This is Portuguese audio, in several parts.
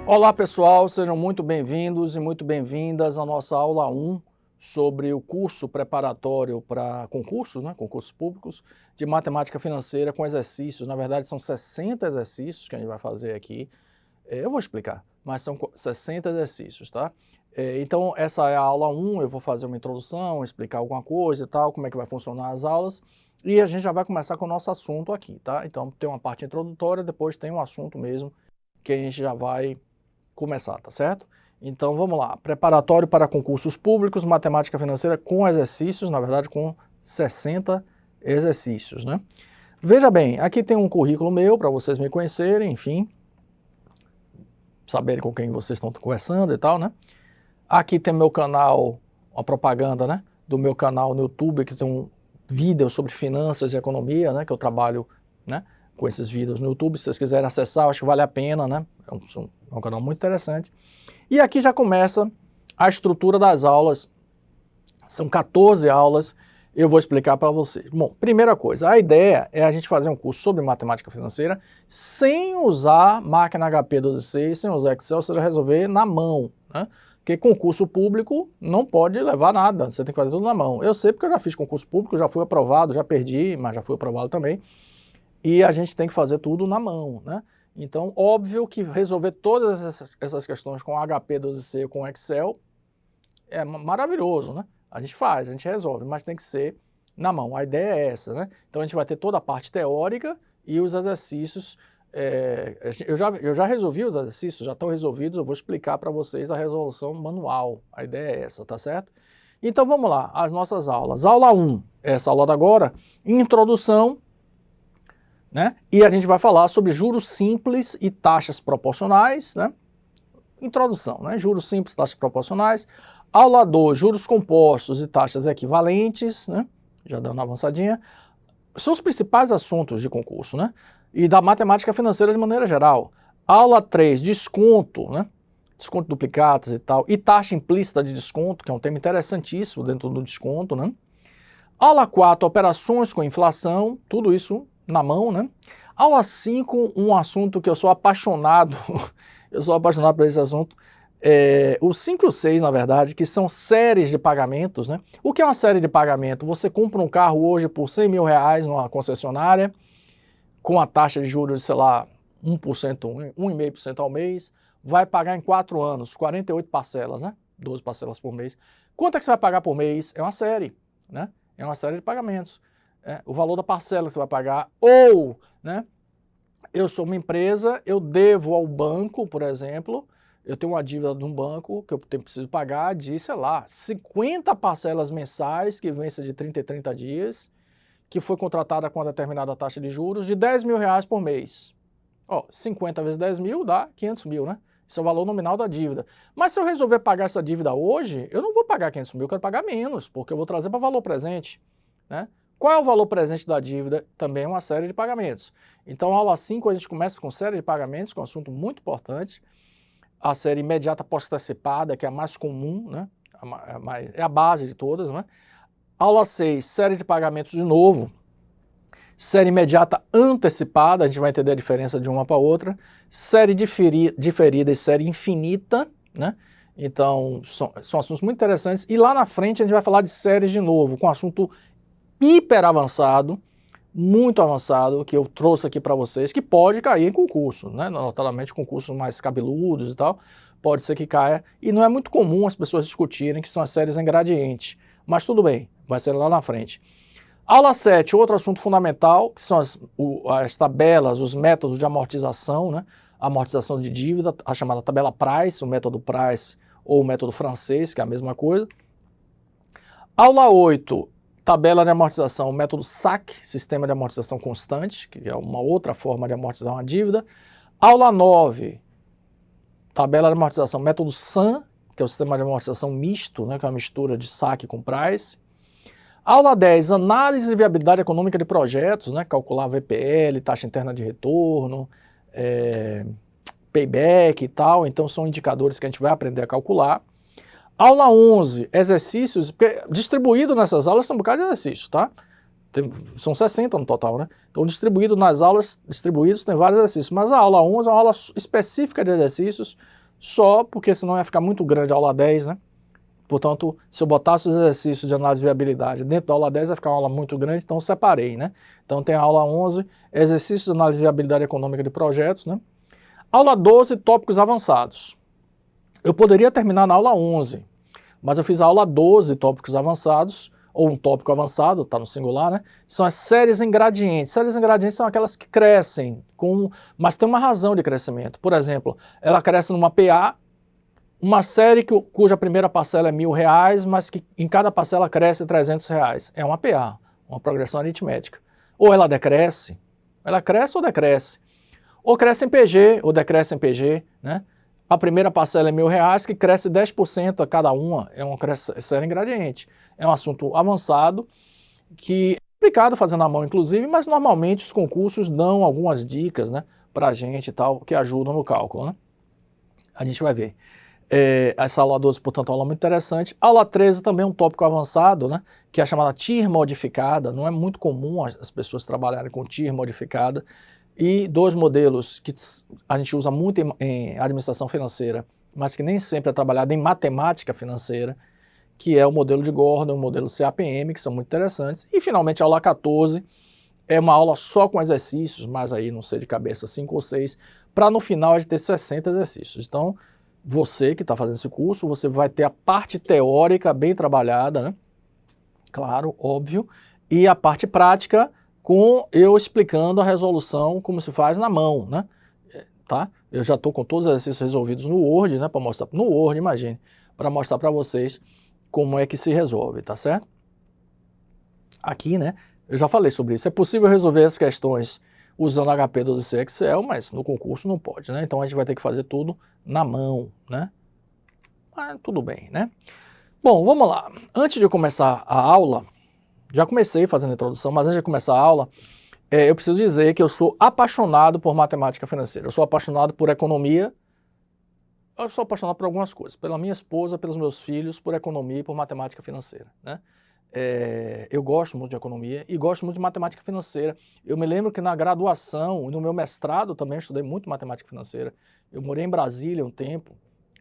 Olá pessoal, sejam muito bem-vindos e muito bem-vindas à nossa aula 1 sobre o curso preparatório para concursos, concursos públicos, de matemática financeira com exercícios. Na verdade são 60 exercícios que a gente vai fazer aqui. Eu vou explicar, mas são 60 exercícios, tá? Então essa é a aula 1, eu vou fazer uma introdução, explicar alguma coisa e tal, como é que vai funcionar as aulas, e a gente já vai começar com o nosso assunto aqui, tá? Então tem uma parte introdutória, depois tem um assunto mesmo que a gente já vai começar, tá certo? Então vamos lá, preparatório para concursos públicos, matemática financeira com exercícios, na verdade com 60 exercícios, né? Veja bem, aqui tem um currículo meu para vocês me conhecerem, enfim, saberem com quem vocês estão conversando e tal, né? Aqui tem meu canal, uma propaganda, né? Do meu canal no YouTube, que tem um vídeo sobre finanças e economia, né? Que eu trabalho, né? Com esses vídeos no YouTube, se vocês quiserem acessar, acho que vale a pena, né? É um canal muito interessante. E aqui já começa a estrutura das aulas. São 14 aulas, eu vou explicar para vocês. Bom, primeira coisa, a ideia é a gente fazer um curso sobre matemática financeira sem usar máquina HP 12.6, sem usar Excel, você vai resolver na mão, né? Porque concurso público não pode levar nada, você tem que fazer tudo na mão. Eu sei porque eu já fiz concurso público, já fui aprovado, já perdi, mas já fui aprovado também. E a gente tem que fazer tudo na mão, né? Então, óbvio que resolver todas essas questões com HP 12C, com Excel, é maravilhoso, né? A gente faz, a gente resolve, mas tem que ser na mão. A ideia é essa, né? Então, a gente vai ter toda a parte teórica e os exercícios. Eu já resolvi os exercícios, já estão resolvidos, eu vou explicar para vocês a resolução manual. A ideia é essa, tá certo? Então, vamos lá, as nossas aulas. Aula 1, essa aula da agora, introdução, né? E a gente vai falar sobre juros simples e taxas proporcionais, né? Introdução, né? Juros simples, taxas proporcionais. Aula 2, juros compostos e taxas equivalentes, né? Já dando uma avançadinha. São os principais assuntos de concurso, né? E da matemática financeira de maneira geral. Aula 3, desconto, né? Desconto duplicatas e tal. E taxa implícita de desconto, que é um tema interessantíssimo dentro do desconto, né? Aula 4, operações com inflação, tudo isso na mão, né? Aula 5, um assunto que eu sou apaixonado, eu sou apaixonado por esse assunto, o 5 e o 6, na verdade, que são séries de pagamentos, né? O que é uma série de pagamento? Você compra um carro hoje por 100 mil reais numa concessionária, com a taxa de juros, sei lá, 1%, 1,5% ao mês, vai pagar em 4 anos, 48 parcelas, né? 12 parcelas por mês. Quanto é que você vai pagar por mês? É uma série, né? É uma série de pagamentos. O valor da parcela que você vai pagar, ou, né, eu sou uma empresa, eu devo ao banco, por exemplo, eu tenho uma dívida de um banco que eu preciso pagar de, sei lá, 50 parcelas mensais que vence de 30 em 30 dias, que foi contratada com uma determinada taxa de juros de 10 mil reais por mês. Ó, 50 vezes 10 mil dá 500 mil, né? Esse é o valor nominal da dívida. Mas se eu resolver pagar essa dívida hoje, eu não vou pagar 500 mil, eu quero pagar menos, porque eu vou trazer para valor presente, né? Qual é o valor presente da dívida? Também é uma série de pagamentos. Então, aula 5, a gente começa com série de pagamentos, que é um assunto muito importante. A série imediata pós-antecipada, que é a mais comum, né? É a base de todas, né? Aula 6, série de pagamentos de novo. Série imediata antecipada, a gente vai entender a diferença de uma para outra. Série diferida e série infinita, né? Então, são assuntos muito interessantes. E lá na frente a gente vai falar de séries de novo, com assunto hiper avançado, muito avançado, que eu trouxe aqui para vocês, que pode cair em concurso, né? Notadamente concursos mais cabeludos e tal, pode ser que caia, e não é muito comum as pessoas discutirem que são as séries em gradiente, mas tudo bem, vai ser lá na frente. Aula 7, outro assunto fundamental, que são as tabelas, os métodos de amortização, né? Amortização de dívida, a chamada tabela Price, o método Price ou o método francês, que é a mesma coisa. Aula 8, tabela de amortização, o método SAC, Sistema de Amortização Constante, que é uma outra forma de amortizar uma dívida. Aula 9, tabela de amortização, método SAM, que é o Sistema de Amortização Misto, né, que é uma mistura de SAC com Price. Aula 10, análise de viabilidade econômica de projetos, né, calcular VPL, taxa interna de retorno, payback e tal, então são indicadores que a gente vai aprender a calcular. Aula 11, exercícios, distribuído nessas aulas tem um bocado de exercícios, tá? São 60 no total, né? Então, distribuído nas aulas, distribuídos tem vários exercícios, mas a aula 11 é uma aula específica de exercícios, só porque senão ia ficar muito grande a aula 10, né? Portanto, se eu botasse os exercícios de análise de viabilidade dentro da aula 10, vai ficar uma aula muito grande, então eu separei, né? Então tem a aula 11, exercícios de análise de viabilidade econômica de projetos, né? Aula 12, tópicos avançados. Eu poderia terminar na aula 11, mas eu fiz a aula 12, tópicos avançados, ou um tópico avançado, está no singular, né? São as séries em gradiente. Séries em gradiente são aquelas que crescem, mas tem uma razão de crescimento. Por exemplo, ela cresce numa PA, uma série cuja primeira parcela é R$1.000, mas que em cada parcela cresce R$300. É uma PA, uma progressão aritmética. Ou ela decresce, ela cresce ou decresce. Ou cresce em PG, ou decresce em PG, né? A primeira parcela é R$1.000, que cresce 10% a cada uma, é uma série em gradiente. É um assunto avançado, que é complicado fazer na mão, inclusive, mas normalmente os concursos dão algumas dicas, né, pra gente e tal, que ajudam no cálculo, né? A gente vai ver. Essa aula 12, portanto, é uma aula muito interessante. Aula 13 também é um tópico avançado, né, que é a chamada TIR modificada. Não é muito comum as pessoas trabalharem com TIR modificada. E dois modelos que a gente usa muito em administração financeira, mas que nem sempre é trabalhado em matemática financeira, que é o modelo de Gordon, o modelo CAPM, que são muito interessantes. E, finalmente, a aula 14 é uma aula só com exercícios, mas aí, não sei de cabeça, 5 ou 6, para no final a gente ter 60 exercícios. Então, você que está fazendo esse curso, você vai ter a parte teórica bem trabalhada, né? Claro, óbvio, e a parte prática com eu explicando a resolução como se faz na mão, né? Tá? Eu já estou com todos os exercícios resolvidos no Word, né? Para mostrar, no Word, imagine, para mostrar para vocês como é que se resolve, tá certo? Aqui, né? Eu já falei sobre isso. É possível resolver as questões usando HP12C Excel, mas no concurso não pode, né? Então a gente vai ter que fazer tudo na mão, né? Mas tudo bem, né? Bom, vamos lá. Antes de começar a aula, já comecei fazendo a introdução, mas antes de começar a aula, eu preciso dizer que eu sou apaixonado por matemática financeira. Eu sou apaixonado por economia. Eu sou apaixonado por algumas coisas. Pela minha esposa, pelos meus filhos, por economia e por matemática financeira, né? Eu gosto muito de economia e gosto muito de matemática financeira. Eu me lembro que na graduação e no meu mestrado também estudei muito matemática financeira. Eu morei em Brasília um tempo,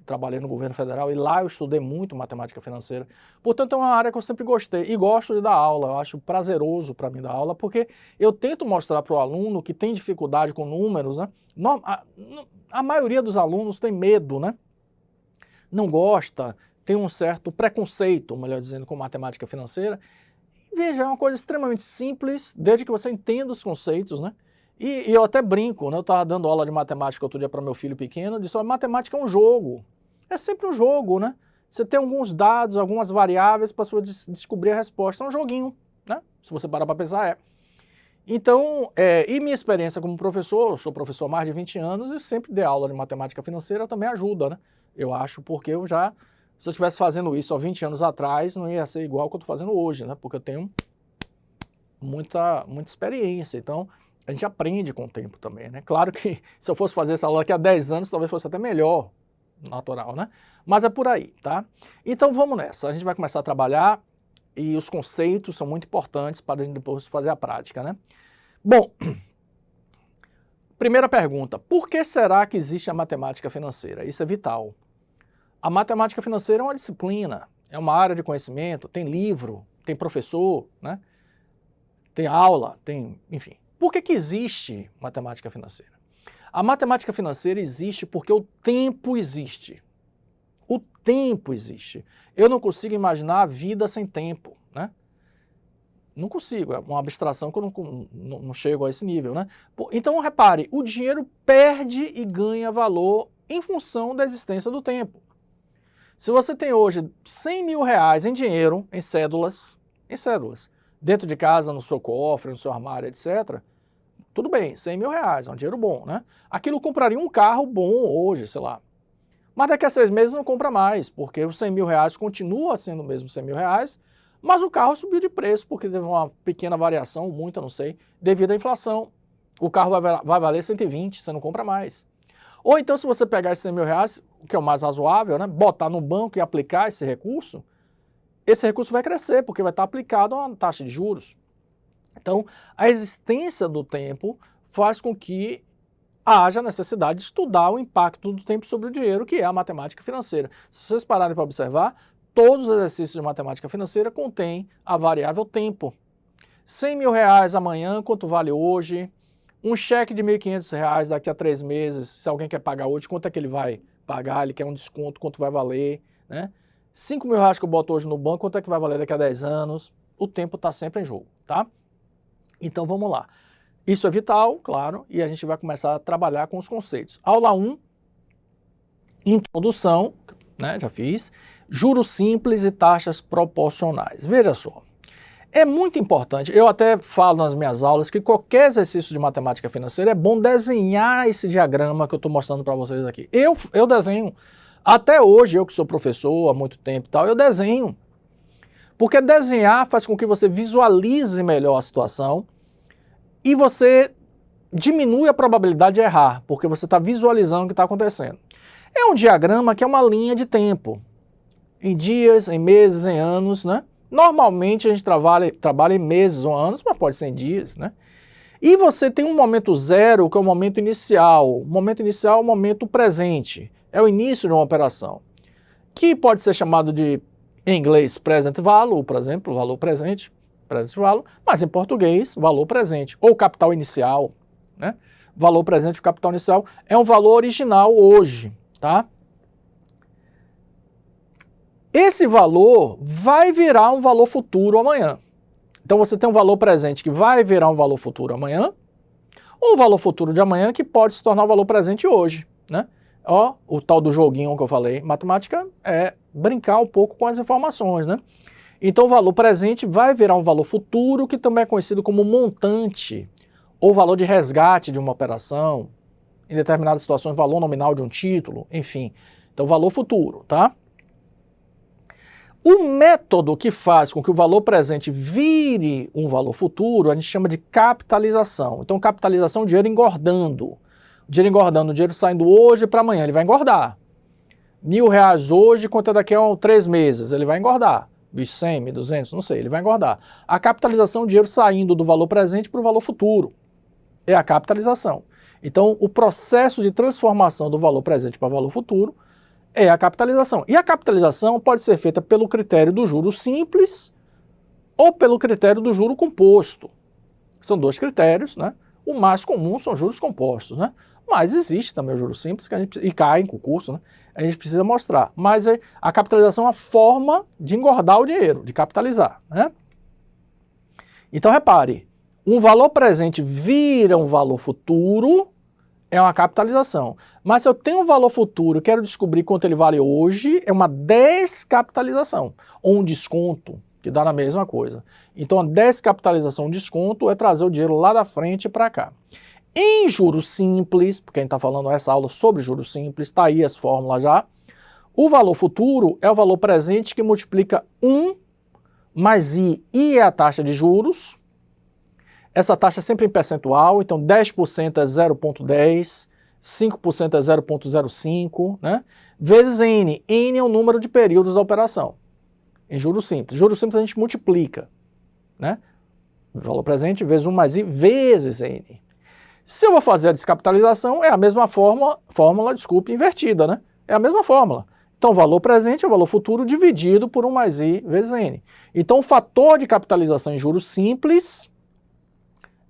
trabalhei no governo federal e lá eu estudei muito matemática financeira. Portanto, é uma área que eu sempre gostei e gosto de dar aula. Eu acho prazeroso para mim dar aula, porque eu tento mostrar para o aluno que tem dificuldade com números, né? A maioria dos alunos tem medo, né? Não gosta, tem um certo preconceito, melhor dizendo, com matemática financeira. Veja, é uma coisa extremamente simples, desde que você entenda os conceitos, né? E eu até brinco, né? Eu estava dando aula de matemática outro dia para meu filho pequeno, eu disse, olha, matemática é um jogo. É sempre um jogo, né? Você tem alguns dados, algumas variáveis para você descobrir a resposta. É um joguinho, né? Se você parar para pensar, é. Então, e minha experiência como professor, eu sou professor há mais de 20 anos e sempre dei aula de matemática financeira, também ajuda, né? Eu acho, porque se eu estivesse fazendo isso há 20 anos atrás, não ia ser igual ao que eu estou fazendo hoje, né? Porque eu tenho muita experiência, então a gente aprende com o tempo também, né? Claro que se eu fosse fazer essa aula daqui a 10 anos, talvez fosse até melhor, natural, né? Mas é por aí, tá? Então vamos nessa, a gente vai começar a trabalhar e os conceitos são muito importantes para a gente depois fazer a prática, né? Bom, primeira pergunta, por que será que existe a matemática financeira? Isso é vital. A matemática financeira é uma disciplina, é uma área de conhecimento, tem livro, tem professor, né? Tem aula, enfim. Por que existe matemática financeira? A matemática financeira existe porque o tempo existe. O tempo existe. Eu não consigo imaginar a vida sem tempo, né? Não consigo, é uma abstração que eu não chego a esse nível, né? Então, repare, o dinheiro perde e ganha valor em função da existência do tempo. Se você tem hoje 100 mil reais em dinheiro, em cédulas, dentro de casa, no seu cofre, no seu armário, etc., tudo bem, 100 mil reais, é um dinheiro bom, né? Aquilo compraria um carro bom hoje, sei lá. Mas daqui a 6 meses não compra mais, porque os 100 mil reais continua sendo o mesmo 100 mil reais, mas o carro subiu de preço, porque teve uma pequena variação, muita, não sei, devido à inflação. O carro vai valer 120, você não compra mais. Ou então, se você pegar esses 100 mil reais, o que é o mais razoável, né, botar no banco e aplicar esse recurso vai crescer, porque vai estar aplicado a uma taxa de juros. Então, a existência do tempo faz com que haja necessidade de estudar o impacto do tempo sobre o dinheiro, que é a matemática financeira. Se vocês pararem para observar, todos os exercícios de matemática financeira contêm a variável tempo. 100 mil reais amanhã, quanto vale hoje? Um cheque de R$ 1.500 daqui a 3 meses, se alguém quer pagar hoje, quanto é que ele vai pagar? Ele quer um desconto, quanto vai valer? Né? 5 mil reais que eu boto hoje no banco, quanto é que vai valer daqui a 10 anos? O tempo está sempre em jogo, tá? Então vamos lá. Isso é vital, claro, e a gente vai começar a trabalhar com os conceitos. Aula 1, introdução, né, já fiz, juros simples e taxas proporcionais. Veja só, é muito importante, eu até falo nas minhas aulas que qualquer exercício de matemática financeira é bom desenhar esse diagrama que eu estou mostrando para vocês aqui. Eu desenho, até hoje, eu que sou professor há muito tempo e tal, eu desenho. Porque desenhar faz com que você visualize melhor a situação e você diminui a probabilidade de errar, porque você está visualizando o que está acontecendo. É um diagrama que é uma linha de tempo, em dias, em meses, em anos, né? Normalmente a gente trabalha em meses ou anos, mas pode ser em dias, né? E você tem um momento zero, que é o momento inicial. O momento inicial é o momento presente, é o início de uma operação, que pode ser chamado de, em inglês, present value, por exemplo, valor presente, present value, mas em português, valor presente, ou capital inicial, né? Valor presente, o capital inicial, é um valor original hoje, tá? Esse valor vai virar um valor futuro amanhã. Então você tem um valor presente que vai virar um valor futuro amanhã, ou um valor futuro de amanhã que pode se tornar um valor presente hoje, né? Ó, o tal do joguinho que eu falei, matemática é brincar um pouco com as informações, né? Então o valor presente vai virar um valor futuro, que também é conhecido como montante, ou valor de resgate de uma operação, em determinadas situações, valor nominal de um título, enfim. Então valor futuro, tá? O método que faz com que o valor presente vire um valor futuro, a gente chama de capitalização. Então, capitalização é o dinheiro engordando. O dinheiro saindo hoje para amanhã, ele vai engordar. R$ 1.000 hoje, quanto é daqui a 3 meses, ele vai engordar. 1.100, 1.200, não sei, ele vai engordar. A capitalização é o dinheiro saindo do valor presente para o valor futuro. É a capitalização. Então, o processo de transformação do valor presente para o valor futuro é a capitalização. E a capitalização pode ser feita pelo critério do juro simples ou pelo critério do juro composto. São dois critérios, né? O mais comum são juros compostos, né? Mas existe também o juro simples, que a gente, e cai em concurso, né? A gente precisa mostrar. Mas a capitalização é uma forma de engordar o dinheiro, de capitalizar, né? Então repare, um valor presente vira um valor futuro, é uma capitalização. Mas se eu tenho um valor futuro e quero descobrir quanto ele vale hoje, é uma descapitalização, ou um desconto, que dá na mesma coisa. Então a descapitalização, desconto, é trazer o dinheiro lá da frente para cá. Em juros simples, porque a gente está falando essa aula sobre juros simples, está aí as fórmulas já, o valor futuro é o valor presente que multiplica 1 mais I é a taxa de juros. Essa taxa é sempre em percentual, então 10% é 0,10, 5% é 0,05, né? Vezes N. N é o número de períodos da operação. Em juros simples. Juros simples a gente multiplica, né? Valor presente vezes 1 mais I vezes N. Se eu vou fazer a descapitalização, é a mesma fórmula, desculpe, invertida, né? É a mesma fórmula. Então, valor presente é o valor futuro dividido por 1 mais I vezes N. Então, o fator de capitalização em juros simples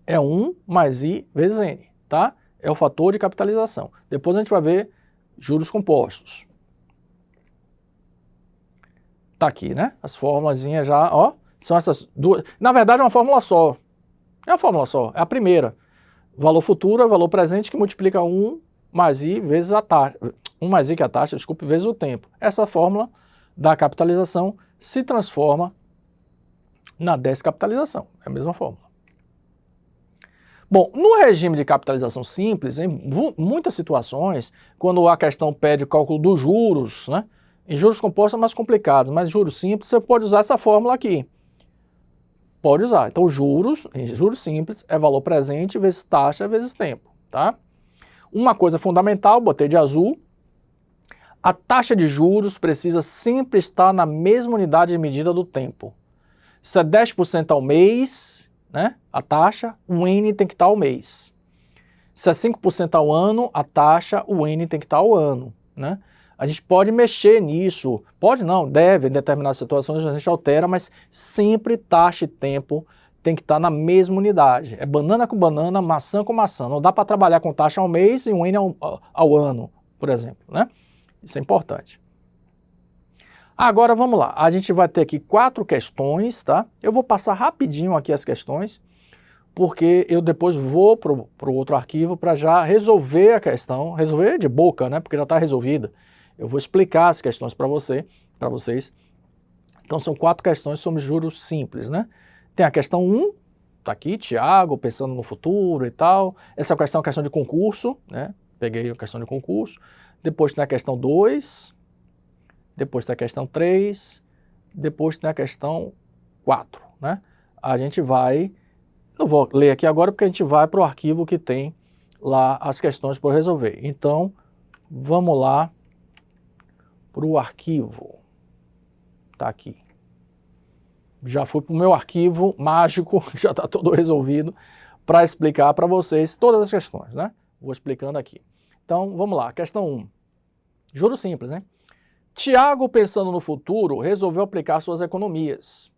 é 1 mais I vezes N, tá? É o fator de capitalização. Depois a gente vai ver juros compostos. Tá aqui, né? As formulazinhas já, ó, são essas duas. Na verdade é uma fórmula só. É uma fórmula só, é a primeira. Valor futuro é valor presente que multiplica 1 mais I vezes a taxa. 1 mais I que é a taxa, desculpe, vezes o tempo. Essa fórmula da capitalização se transforma na descapitalização. É a mesma fórmula. Bom, no regime de capitalização simples, em muitas situações, quando a questão pede o cálculo dos juros, né? Em juros compostos é mais complicado, mas juros simples você pode usar essa fórmula aqui. Pode usar. Então, em juros simples, é valor presente vezes taxa vezes tempo, tá? Uma coisa fundamental, botei de azul, a taxa de juros precisa sempre estar na mesma unidade de medida do tempo. Se é 10% ao mês, né, a taxa, o N tem que estar ao mês. Se é 5% ao ano, a taxa, o N tem que estar ao ano, né? A gente pode mexer nisso, pode não, deve, em determinadas situações a gente altera, mas sempre taxa e tempo tem que estar na mesma unidade. É banana com banana, maçã com maçã. Não dá para trabalhar com taxa ao mês e um N ao ano, por exemplo, né? Isso é importante. Agora vamos lá, a gente vai ter aqui 4 questões, tá? Eu vou passar rapidinho aqui as questões, porque eu depois vou para o outro arquivo para já resolver a questão, resolver de boca, né? Porque já está resolvida. Eu vou explicar as questões para vocês. Então são 4 questões sobre juros simples, né? Tem a questão 1, tá aqui, Tiago, pensando no futuro e tal. Essa questão é uma questão de concurso, né? Peguei a questão de concurso. Depois tem a questão 2, depois tem a questão 3, depois tem a questão 4, né? A gente vai, não vou ler aqui agora porque a gente vai para o arquivo que tem lá as questões para resolver. Então, vamos lá para o arquivo. Tá aqui. Já fui para o meu arquivo mágico, já está todo resolvido, para explicar para vocês todas as questões, né? Vou explicando aqui. Então, vamos lá. Questão 1. Juro simples, né? Tiago, pensando no futuro, resolveu aplicar suas economias.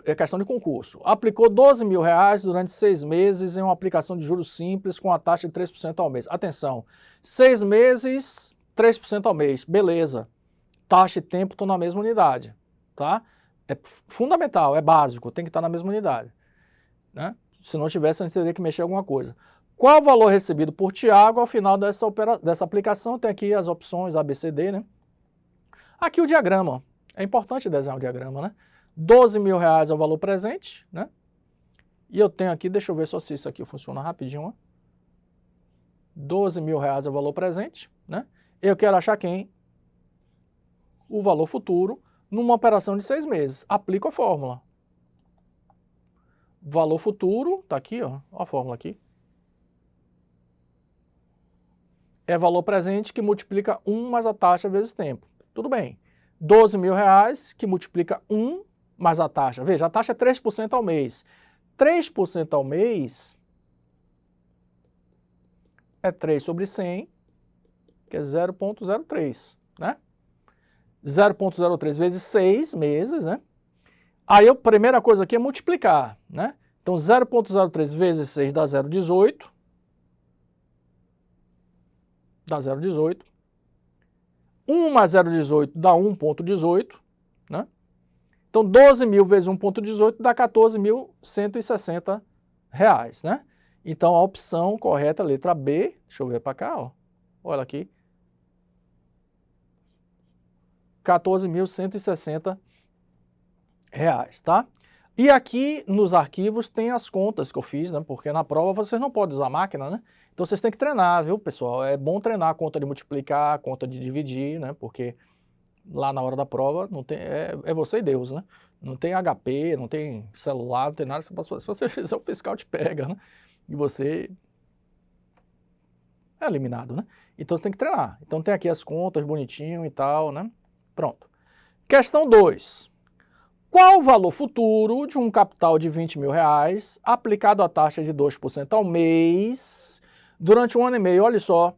É questão de concurso. Aplicou R$12.000 durante 6 meses em uma aplicação de juros simples com a taxa de 3% ao mês. Atenção, 6 meses, 3% ao mês. Beleza. Taxa e tempo estão na mesma unidade, tá? É fundamental, é básico, tem que estar na mesma unidade, né? Se não tivesse, a gente teria que mexer alguma coisa. Qual o valor recebido por Tiago ao final dessa aplicação? Tem aqui as opções A, B, C, D, né? Aqui o diagrama, é importante desenhar o diagrama, né? R$12.000 é o valor presente, né? E eu tenho aqui, deixa eu ver só se isso aqui funciona rapidinho, ó. R$12.000 é o valor presente, né? Eu quero achar quem? O valor futuro numa operação de 6 meses. Aplico a fórmula. Valor futuro, tá aqui, ó a fórmula aqui. É valor presente que multiplica 1 mais a taxa vezes tempo. Tudo bem. R$12.000 que multiplica 1 mais a taxa. Veja, a taxa é 3% ao mês. 3% ao mês é 3 sobre 100, que é 0,03, né? 0,03 vezes 6 meses, né? Aí a primeira coisa aqui é multiplicar, né? Então 0,03 vezes 6 dá 0,18. Dá 0,18. 1 mais 0,18 dá 1,18, né? Então 12.000 vezes 1,18 dá R$14.160, né? Então a opção correta, letra B, deixa eu ver para cá, ó. Olha aqui. R$14.160, tá? E aqui nos arquivos tem as contas que eu fiz, né? Porque na prova vocês não podem usar a máquina, né? Então vocês têm que treinar, viu, pessoal? É bom treinar a conta de multiplicar, a conta de dividir, né? Porque lá na hora da prova não tem, é você e Deus, né? Não tem HP, não tem celular, não tem nada. Se você fizer, o fiscal te pega, né? E você é eliminado, né? Então você tem que treinar. Então tem aqui as contas bonitinho e tal, né? Pronto. Questão 2. Qual o valor futuro de um capital de R$20.000 aplicado à taxa de 2% ao mês durante 1 ano e meio? Olha só,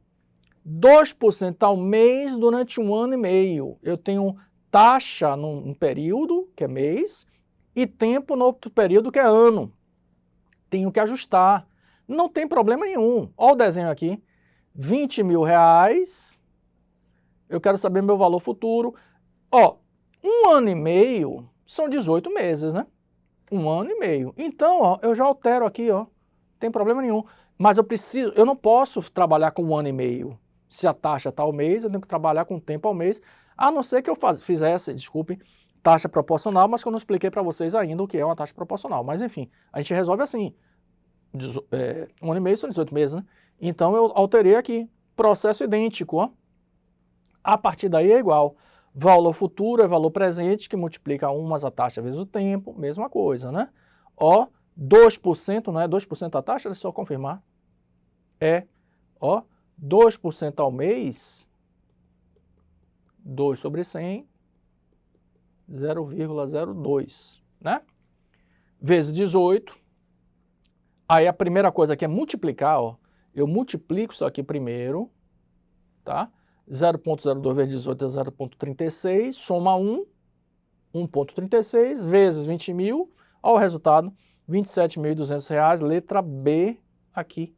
2% ao mês durante 1 ano e meio. Eu tenho taxa num período, que é mês, e tempo no outro período, que é ano. Tenho que ajustar. Não tem problema nenhum. Olha o desenho aqui. R$20.000. Eu quero saber meu valor futuro. Ó, 1 ano e meio são 18 meses, né? 1 ano e meio. Então, ó, eu já altero aqui, ó. Não tem problema nenhum. Mas eu não posso trabalhar com 1 ano e meio. Se a taxa está ao mês, eu tenho que trabalhar com tempo ao mês, a não ser que eu fizesse, desculpe, taxa proporcional, mas que eu não expliquei para vocês ainda o que é uma taxa proporcional. Mas enfim, a gente resolve assim. 1 ano e meio são 18 meses, né? Então eu alterei aqui. Processo idêntico, ó. A partir daí é igual. Valor futuro é valor presente, que multiplica 1 mais a taxa vezes o tempo, mesma coisa, né? Ó, 2%, não é 2% a taxa? Deixa eu só confirmar. É, ó, 2% ao mês, 2 sobre 100, 0,02, né? Vezes 18, Aí a primeira coisa aqui é multiplicar, ó. Eu multiplico isso aqui primeiro, tá? 0,02 vezes 18 é 0,36, soma 1, 1,36 vezes 20 mil, olha o resultado, R$ 27.200, letra B aqui.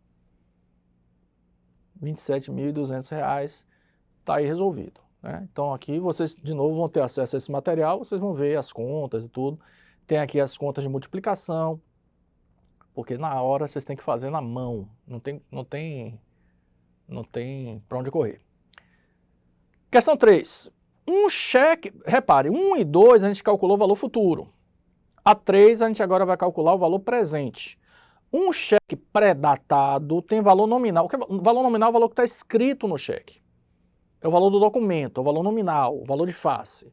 R$ 27.200, está aí resolvido, né? Então aqui vocês de novo vão ter acesso a esse material, vocês vão ver as contas e tudo. Tem aqui as contas de multiplicação, porque na hora vocês têm que fazer na mão, não tem para onde correr. Questão 3. Um cheque, repare, 1 e 2 a gente calculou o valor futuro. A 3 a gente agora vai calcular o valor presente. Um cheque pré-datado tem valor nominal. O valor nominal é o valor que está escrito no cheque. É o valor do documento, é o valor nominal, o valor de face.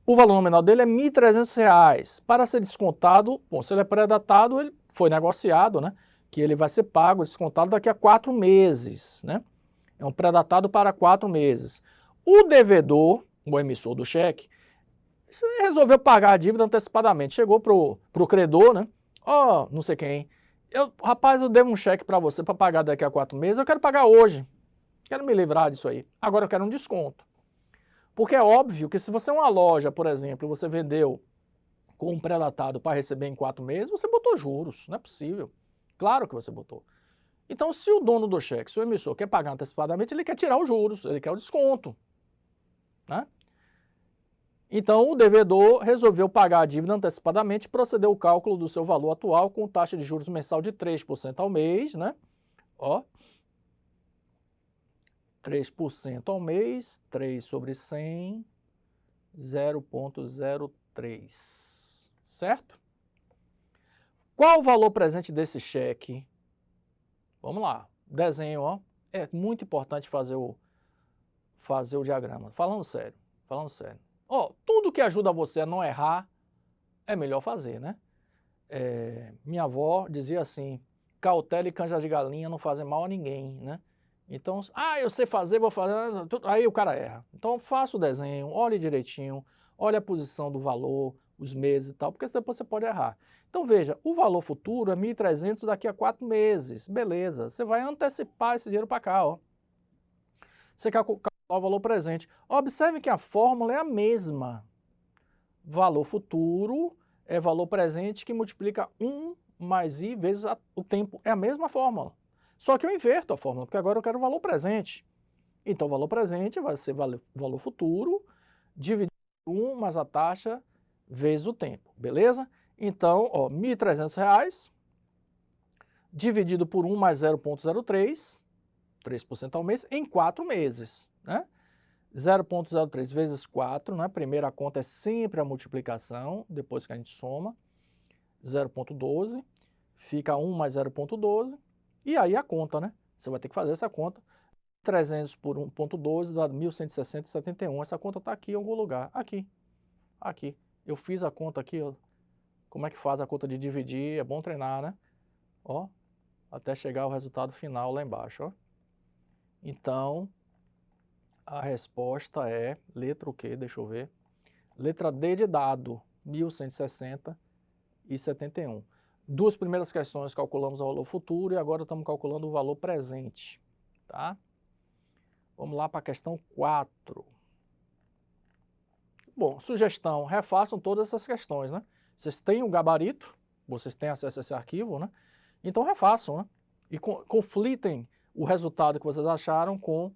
O valor nominal dele é R$ 1.300. Para ser descontado, bom, se ele é pré-datado, ele foi negociado, né? Que ele vai ser pago, descontado daqui a 4 meses, né? É um pré-datado para 4 meses. O devedor, o emissor do cheque, resolveu pagar a dívida antecipadamente. Chegou pro credor, né? Ó, não sei quem. Rapaz, eu devo um cheque para você para pagar daqui a 4 meses. Eu quero pagar hoje. Quero me livrar disso aí. Agora eu quero um desconto. Porque é óbvio que se você é uma loja, por exemplo, você vendeu com um pré-datado para receber em 4 meses, você botou juros. Não é possível. Claro que você botou. Então, se o dono do cheque, se o emissor quer pagar antecipadamente, ele quer tirar os juros, ele quer o desconto, né? Então, o devedor resolveu pagar a dívida antecipadamente e procedeu o cálculo do seu valor atual com taxa de juros mensal de 3% ao mês, né? Ó, 3% ao mês, 3 sobre 100, 0,03, certo? Qual o valor presente desse cheque? Vamos lá, desenho, ó. É muito importante fazer o diagrama. Falando sério, falando sério. Ó, tudo que ajuda você a não errar é melhor fazer, né? Minha avó dizia assim, cautela e canja de galinha não fazem mal a ninguém, né? Então, eu sei fazer, vou fazer, aí o cara erra. Então faça o desenho, olhe direitinho, olhe a posição do valor, os meses e tal, porque depois você pode errar. Então veja, o valor futuro é 1.300 daqui a 4 meses, beleza. Você vai antecipar esse dinheiro para cá, ó. Você calcula o valor presente. Observe que a fórmula é a mesma. Valor futuro é valor presente que multiplica 1 mais i vezes o tempo. É a mesma fórmula. Só que eu inverto a fórmula, porque agora eu quero o valor presente. Então, o valor presente vai ser valor futuro dividido por 1 mais a taxa vezes o tempo, beleza? Então, ó, R$ 1.300 dividido por 1 mais 0,03, 3% ao mês, em 4 meses, né? 0,03 vezes 4, né? Primeira conta é sempre a multiplicação, depois que a gente soma, 0,12, fica 1 mais 0,12, e aí a conta, né? Você vai ter que fazer essa conta. 300 por 1,12 dá 1.160,71. Essa conta está aqui em algum lugar. Aqui. Aqui. Eu fiz a conta aqui, ó. Como é que faz a conta de dividir? É bom treinar, né? Ó. Até chegar ao resultado final lá embaixo, ó. Então, a resposta é letra o quê? Deixa eu ver. Letra D de dado, 1.160,71. Duas primeiras questões calculamos o valor futuro e agora estamos calculando o valor presente, tá? Vamos lá para a questão 4. Bom, sugestão, refaçam todas essas questões, né? Vocês têm o gabarito, vocês têm acesso a esse arquivo, né? Então refaçam, né? E conflitem o resultado que vocês acharam com o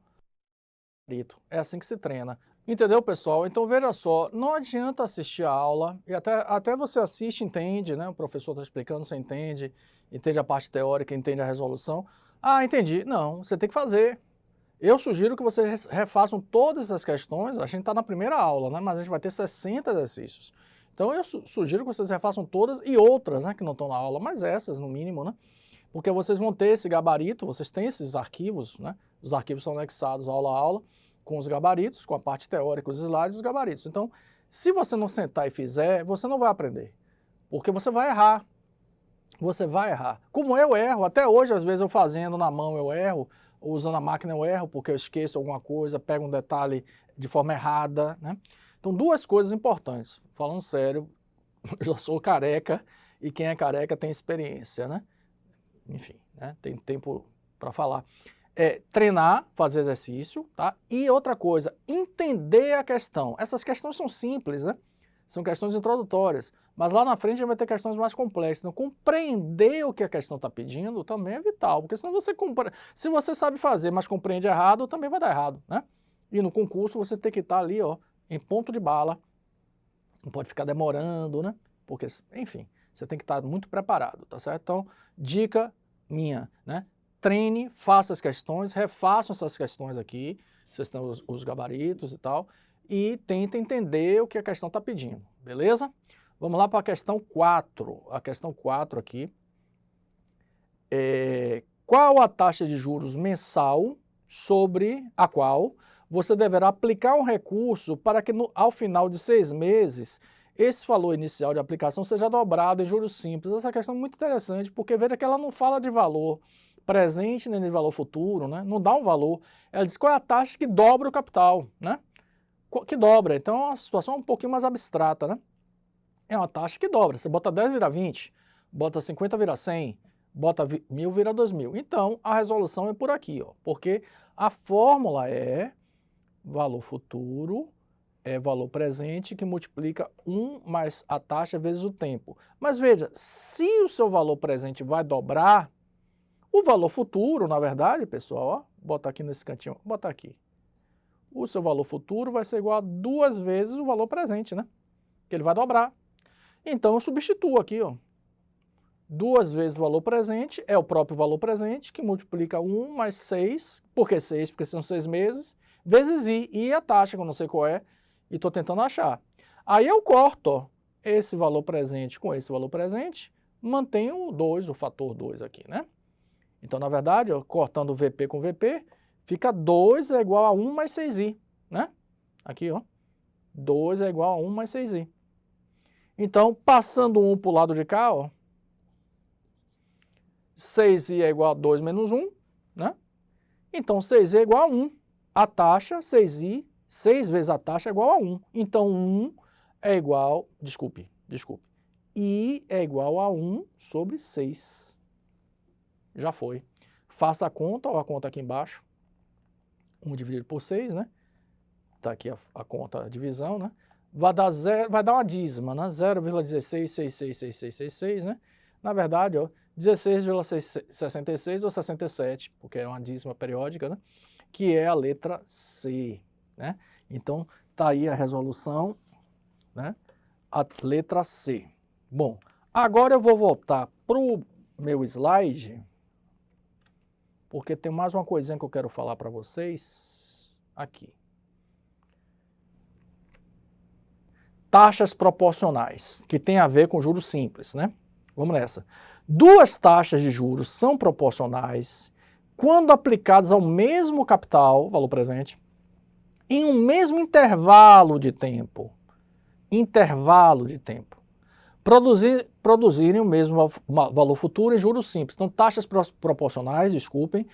gabarito. É assim que se treina. Entendeu, pessoal? Então veja só, não adianta assistir a aula, e até você assiste, entende, né? O professor está explicando, você entende a parte teórica, entende a resolução. Ah, entendi. Não, você tem que fazer. Eu sugiro que vocês refaçam todas essas questões, a gente está na primeira aula, né? Mas a gente vai ter 60 exercícios. Então eu sugiro que vocês refaçam todas e outras, né, que não estão na aula, mas essas no mínimo, né? Porque vocês vão ter esse gabarito, vocês têm esses arquivos, né? Os arquivos são anexados aula a aula, com os gabaritos, com a parte teórica, os slides e os gabaritos. Então, se você não sentar e fizer, você não vai aprender, porque você vai errar. Você vai errar. Como eu erro, até hoje, às vezes eu fazendo na mão eu erro, ou usando a máquina eu erro, porque eu esqueço alguma coisa, pego um detalhe de forma errada, né? Então, duas coisas importantes. Falando sério, eu já sou careca, e quem é careca tem experiência, né? enfim, né? Tem tempo para falar. Treinar, fazer exercício, tá? E outra coisa, entender a questão. Essas questões são simples, né? São questões introdutórias, mas lá na frente a gente vai ter questões mais complexas. Então, compreender o que a questão está pedindo também é vital, porque senão se você sabe fazer, mas compreende errado, também vai dar errado, né? E no concurso você tem que estar ali, ó, em ponto de bala, não pode ficar demorando, né? Porque, enfim, você tem que estar muito preparado, tá certo? Então, dica minha, né? Treine, faça as questões, refaçam essas questões aqui, vocês têm os gabaritos e tal, e tenta entender o que a questão está pedindo, beleza? Vamos lá para a questão 4. A questão 4 aqui. Qual a taxa de juros mensal sobre a qual você deverá aplicar um recurso para que ao final de 6 meses esse valor inicial de aplicação seja dobrado em juros simples? Essa questão é muito interessante, porque veja que ela não fala de valor presente nem de valor futuro, né? Não dá um valor. Ela diz qual é a taxa que dobra o capital, né? Que dobra. Então a situação é um pouquinho mais abstrata, né? É uma taxa que dobra. Você bota 10 vira 20, bota 50 vira 100, bota 1000 vira 2000. Então a resolução é por aqui, ó, porque a fórmula é valor futuro é valor presente que multiplica 1 mais a taxa vezes o tempo. Mas veja, se o seu valor presente vai dobrar, o valor futuro, na verdade, pessoal, ó, bota aqui nesse cantinho, bota aqui. O seu valor futuro vai ser igual a 2 vezes o valor presente, né? Que ele vai dobrar. Então eu substituo aqui, ó. 2 vezes o valor presente é o próprio valor presente, que multiplica 1 mais 6, por que 6? Porque são 6 meses, vezes I. I é a taxa, que eu não sei qual é, e estou tentando achar. Aí eu corto, ó, esse valor presente com esse valor presente, mantenho o 2, o fator 2 aqui, né? Então, na verdade, ó, cortando VP com VP, fica 2 é igual a 1 mais 6i, né? Aqui, ó, 2 é igual a 1 mais 6i. Então, passando 1 para o lado de cá, ó, 6i é igual a 2 menos 1, né? Então, 6i é igual a 1. A taxa, 6i, 6 vezes a taxa é igual a 1. Então, 1 é igual, desculpe, I é igual a 1 sobre 6. Já foi. Faça a conta, ó, a conta aqui embaixo. 1 dividido por 6, né? Tá aqui a conta, a divisão, né? Vai dar uma dízima, né? 0,66666666, né? Na verdade, ó, 16,66 ou 67, porque é uma dízima periódica, né? Que é a letra C, né? Então, tá aí a resolução, né? A letra C. Bom, agora eu vou voltar pro meu slide, porque tem mais uma coisinha que eu quero falar para vocês aqui. Taxas proporcionais, que tem a ver com juros simples, né? Vamos nessa. 2 taxas de juros são proporcionais quando aplicadas ao mesmo capital, valor presente, em um mesmo intervalo de tempo. Produzirem o mesmo valor futuro em juros simples. Então, taxas proporcionais, desculpem,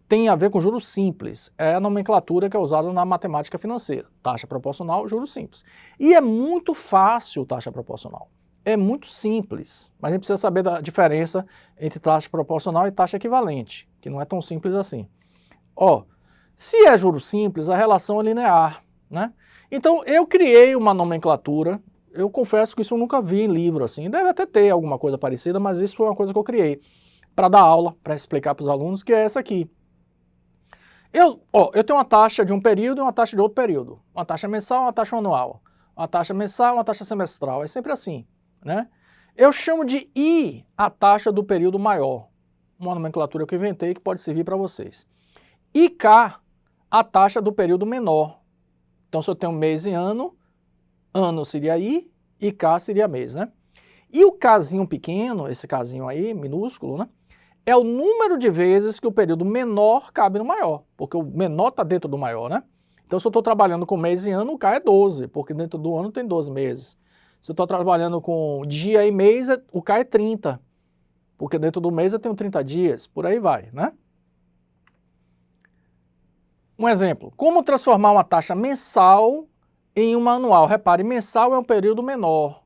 tem a ver com juros simples. É a nomenclatura que é usada na matemática financeira. Taxa proporcional, juros simples. E é muito fácil taxa proporcional. É muito simples. Mas a gente precisa saber da diferença entre taxa proporcional e taxa equivalente, que não é tão simples assim. Ó, se é juros simples, a relação é linear, né? Então, eu criei uma nomenclatura. Eu confesso que isso eu nunca vi em livro assim. Deve até ter alguma coisa parecida, mas isso foi uma coisa que eu criei para dar aula, para explicar para os alunos, que é essa aqui. Eu tenho uma taxa de um período e uma taxa de outro período. Uma taxa mensal, uma taxa anual. Uma taxa mensal, uma taxa semestral. É sempre assim, né? Eu chamo de I a taxa do período maior. Uma nomenclatura que eu inventei que pode servir para vocês. IK, a taxa do período menor. Então, se eu tenho mês e ano seria I e K seria mês, né? E o Kzinho pequeno, esse Kzinho aí, minúsculo, né? É o número de vezes que o período menor cabe no maior, porque o menor está dentro do maior, né? Então, se eu estou trabalhando com mês e ano, o K é 12, porque dentro do ano tem 12 meses. Se eu estou trabalhando com dia e mês, o K é 30, porque dentro do mês eu tenho 30 dias, por aí vai, né? Um exemplo, como transformar uma taxa mensal em uma anual? Repare, mensal é um período menor,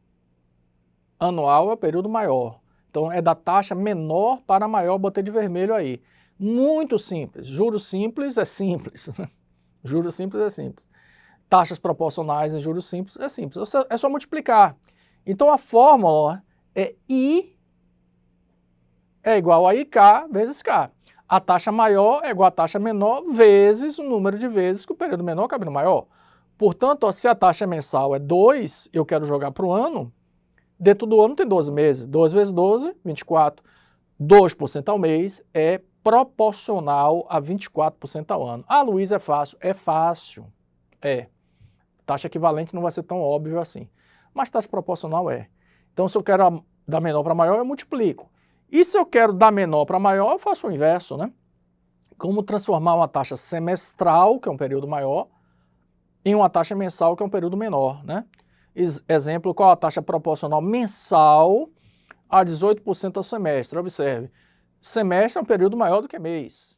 anual é um período maior. Então, é da taxa menor para maior, botei de vermelho aí. Muito simples. Juros simples é simples. Juros simples é simples. Taxas proporcionais em juros simples é simples. É só multiplicar. Então, a fórmula é I é igual a IK vezes K. A taxa maior é igual a taxa menor vezes o número de vezes que o período menor cabe no maior. Portanto, ó, se a taxa mensal é 2, eu quero jogar para o ano, dentro do ano tem 12 meses. 2 vezes 12, 24. 2% ao mês é proporcional a 24% ao ano. Ah, Luiz, é fácil. É fácil. É. Taxa equivalente não vai ser tão óbvio assim. Mas taxa proporcional é. Então, se eu quero da menor para maior, eu multiplico. E se eu quero da menor para maior, eu faço o inverso, né? Como transformar uma taxa semestral, que é um período maior, em uma taxa mensal, que é um período menor, né? Exemplo, qual a taxa proporcional mensal a 18% ao semestre? Observe, semestre é um período maior do que mês.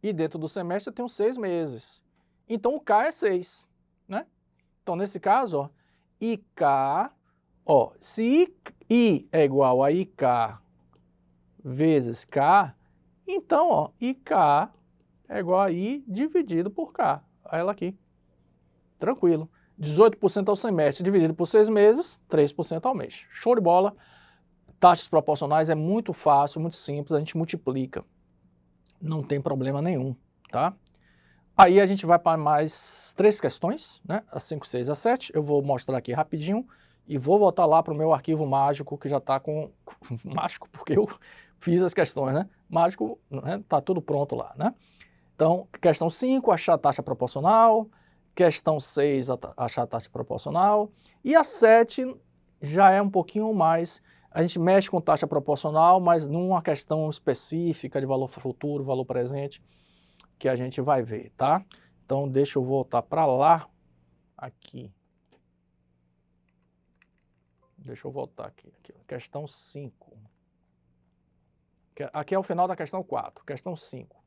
E dentro do semestre eu tenho 6 meses. Então o K é 6, né? Então nesse caso, ó, IK, ó, se I é igual a IK vezes K, então, ó, IK é igual a I dividido por K. Olha ela aqui. Tranquilo. 18% ao semestre dividido por 6 meses, 3% ao mês. Show de bola. Taxas proporcionais é muito fácil, muito simples, a gente multiplica. Não tem problema nenhum, tá? Aí a gente vai para mais 3 questões, né? As 5, 6 a 7. Eu vou mostrar aqui rapidinho e vou voltar lá para o meu arquivo mágico, que já está com... mágico, porque eu fiz as questões, né? Mágico, né? Tá tudo pronto lá, né? Então, questão 5, achar a taxa proporcional. Questão 6, achar a taxa proporcional. E a 7 já é um pouquinho mais... A gente mexe com taxa proporcional, mas numa questão específica de valor futuro, valor presente, que a gente vai ver, tá? Então, deixa eu voltar para lá. Aqui. Deixa eu voltar aqui. Questão 5. Aqui é o final da questão 4. Questão 5.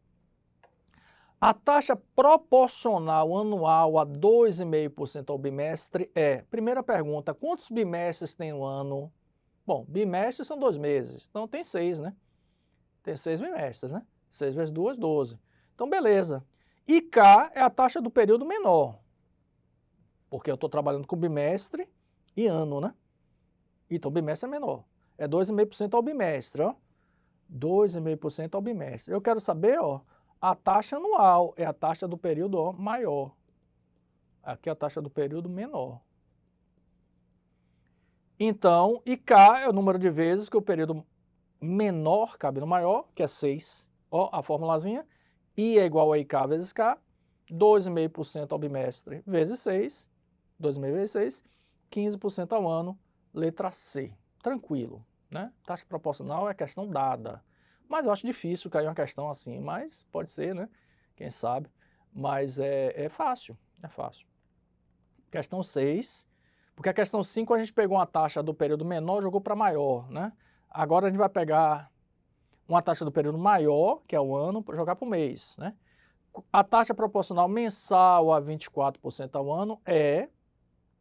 A taxa proporcional anual a 2,5% ao bimestre é... Primeira pergunta, quantos bimestres tem no ano? Bom, bimestres são 2 meses, então tem 6, né? Tem 6 bimestres, né? 6 vezes 2, 12. Então, beleza. E K é a taxa do período menor, porque eu estou trabalhando com bimestre e ano, né? Então, bimestre é menor. É 2,5% ao bimestre, ó. 2,5% ao bimestre. Eu quero saber, ó, a taxa anual é a taxa do período, ó, maior. Aqui é a taxa do período menor. Então, IK é o número de vezes que o período menor cabe no maior, que é 6. Ó, a formulazinha. I é igual a IK vezes K. 2,5% ao bimestre vezes 6. 2,5 vezes 6. 15% ao ano. Letra C. Tranquilo, né? Taxa proporcional é questão dada. Mas eu acho difícil cair uma questão assim, mas pode ser, né? Quem sabe. Mas é fácil, é fácil. Questão 6. Porque a questão 5 a gente pegou uma taxa do período menor e jogou para maior, né? Agora a gente vai pegar uma taxa do período maior, que é o ano, para jogar para o mês, né? A taxa proporcional mensal a 24% ao ano é...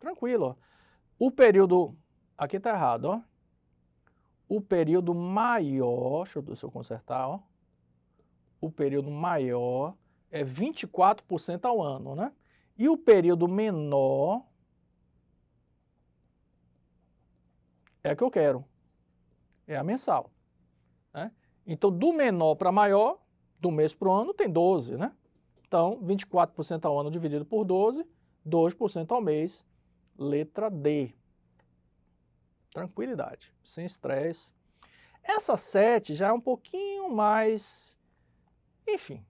Tranquilo, ó. O período... Aqui está errado, ó. O período maior... Deixa eu ver se eu consertar, ó. O período maior é 24% ao ano, né? E o período menor... é a que eu quero. É a mensal, né? Então, do menor para maior, do mês para o ano, tem 12, né? Então, 24% ao ano dividido por 12, 2% ao mês, letra D. Tranquilidade, sem estresse. Essa 7 já é um pouquinho mais, enfim,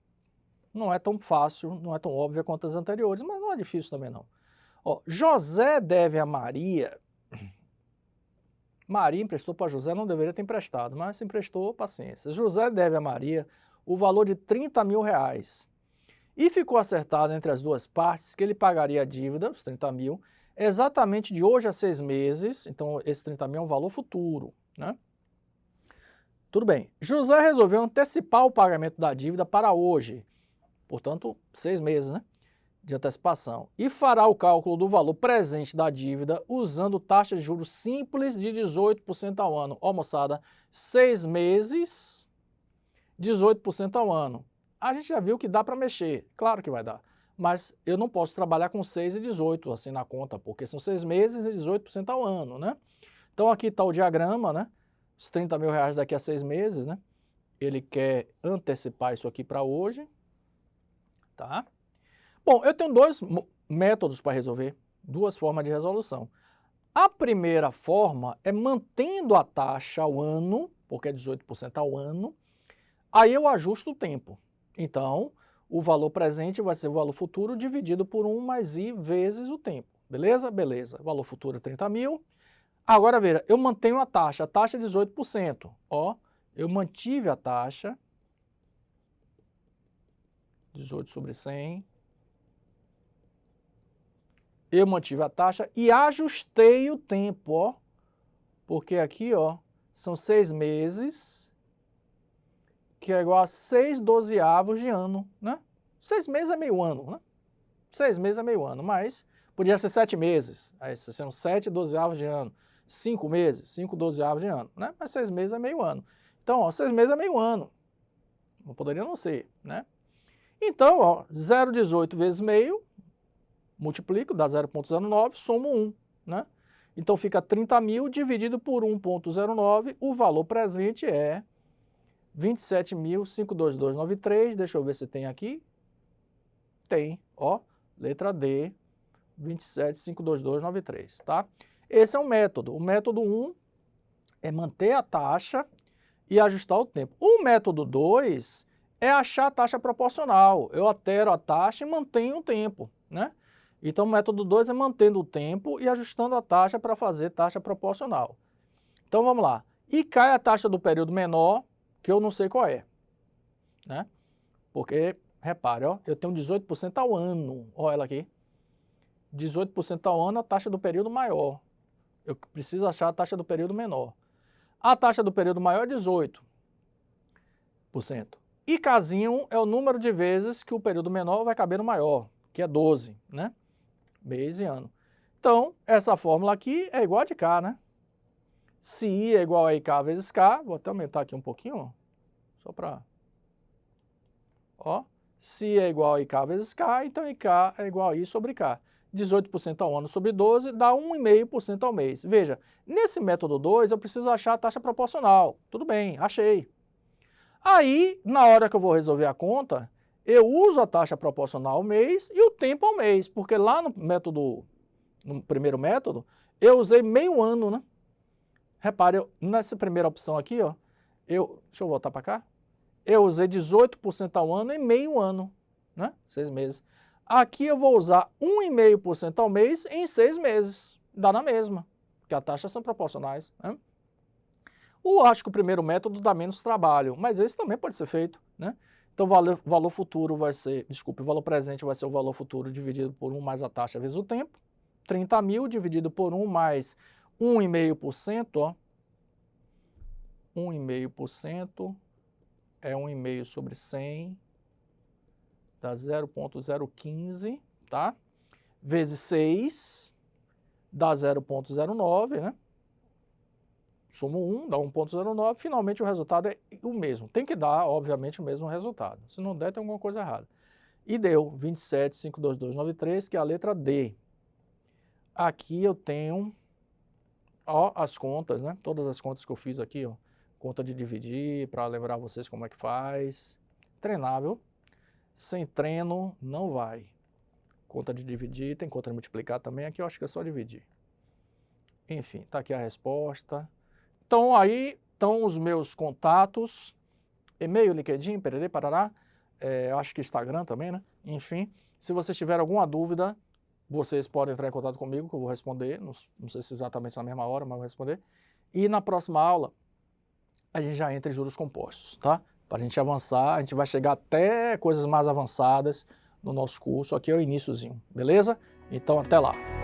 não é tão fácil, não é tão óbvia quanto as anteriores, mas não é difícil também não. Ó, José deve a Maria... Maria emprestou para José, não deveria ter emprestado, mas se emprestou, paciência. José deve a Maria o valor de 30 mil reais. E ficou acertado entre as duas partes que ele pagaria a dívida, os 30 mil, exatamente de hoje a 6 meses. Então, esse 30 mil é um valor futuro, né? Tudo bem. José resolveu antecipar o pagamento da dívida para hoje. Portanto, 6 meses, né? de antecipação e fará o cálculo do valor presente da dívida usando taxa de juros simples de 18% ao ano. Ó, moçada, 6 meses, 18% ao ano. A gente já viu que dá para mexer, claro que vai dar, mas eu não posso trabalhar com 6 e 18 assim na conta, porque são 6 meses e 18% ao ano, né? Então aqui está o diagrama, né? Os 30 mil reais daqui a 6 meses, né? Ele quer antecipar isso aqui para hoje, tá? Bom, eu tenho dois métodos para resolver, duas formas de resolução. A primeira forma é mantendo a taxa ao ano, porque é 18% ao ano, aí eu ajusto o tempo. Então, o valor presente vai ser o valor futuro dividido por 1 mais I vezes o tempo. Beleza? Beleza. O valor futuro é 30 mil. Agora, veja, eu mantenho a taxa é 18%. Ó, eu mantive a taxa, 18 sobre 100. Eu mantive a taxa e ajustei o tempo, ó. Porque aqui, ó, são 6 meses, que é igual a 6/12 de ano, né? 6 meses é meio ano, né? 6 meses é meio ano, mas podia ser 7 meses. Aí são 7/12 de ano. 5 meses, 5/12 de ano, né? Mas 6 meses é meio ano. Então, ó, 6 meses é meio ano. Não poderia não ser, né? Então, ó, 0,18 vezes meio, multiplico, dá 0,09, somo 1, né? Então fica 30 mil dividido por 1,09, o valor presente é 27.522,93, deixa eu ver se tem aqui. Tem, ó, letra D, 27.522,93, tá? Esse é um método. O método 1 é manter a taxa e ajustar o tempo. O método 2 é achar a taxa proporcional. Eu altero a taxa e mantenho o tempo, né? Então, o método 2 é mantendo o tempo e ajustando a taxa para fazer taxa proporcional. Então, vamos lá. E cai a taxa do período menor, que eu não sei qual é, né? Porque, repare, ó, eu tenho 18% ao ano. Olha ela aqui. 18% ao ano, a taxa do período maior. Eu preciso achar a taxa do período menor. A taxa do período maior é 18%. E casinho é o número de vezes que o período menor vai caber no maior, que é 12, né? Mês e ano. Então, essa fórmula aqui é igual a de cá, né? Se I é igual a IK vezes K, vou até aumentar aqui um pouquinho, ó, só para... Ó, se I é igual a IK vezes K, então IK é igual a I sobre K. 18% ao ano sobre 12 dá 1,5% ao mês. Veja, nesse método 2 eu preciso achar a taxa proporcional. Tudo bem, achei. Aí, na hora que eu vou resolver a conta, eu uso a taxa proporcional ao mês e o tempo ao mês, porque lá no método, no primeiro método, eu usei meio ano, né? Repare, nessa primeira opção aqui, ó, deixa eu voltar para cá, eu usei 18% ao ano e meio ano, né? 6 meses. Aqui eu vou usar 1,5% ao mês em 6 meses, dá na mesma, porque as taxas são proporcionais, né? Acho que o primeiro método dá menos trabalho, mas esse também pode ser feito, né? Então, o valor futuro vai ser, desculpe, o valor presente vai ser o valor futuro dividido por 1 mais a taxa vezes o tempo. 30 mil dividido por 1 mais 1,5%, ó. 1,5% é 1,5 sobre 100, dá 0,015, tá? Vezes 6, dá 0,09, né? Somo 1, dá 1,09, finalmente o resultado é o mesmo. Tem que dar, obviamente, o mesmo resultado. Se não der, tem alguma coisa errada. E deu 27.522,93, que é a letra D. Aqui eu tenho, ó, as contas, né? Todas as contas que eu fiz aqui, ó. Conta de dividir, para lembrar vocês como é que faz. Treinável. Sem treino, não vai. Conta de dividir, tem conta de multiplicar também. Aqui eu acho que é só dividir. Enfim, tá aqui a resposta. Então, aí estão os meus contatos, e-mail, LinkedIn, pererê, parará, acho que Instagram também, né? Enfim, se vocês tiverem alguma dúvida, vocês podem entrar em contato comigo, que eu vou responder, não sei se exatamente na mesma hora, mas eu vou responder. E na próxima aula, a gente já entra em juros compostos, tá? Para a gente avançar, a gente vai chegar até coisas mais avançadas no nosso curso, aqui é o iniciozinho, beleza? Então, até lá!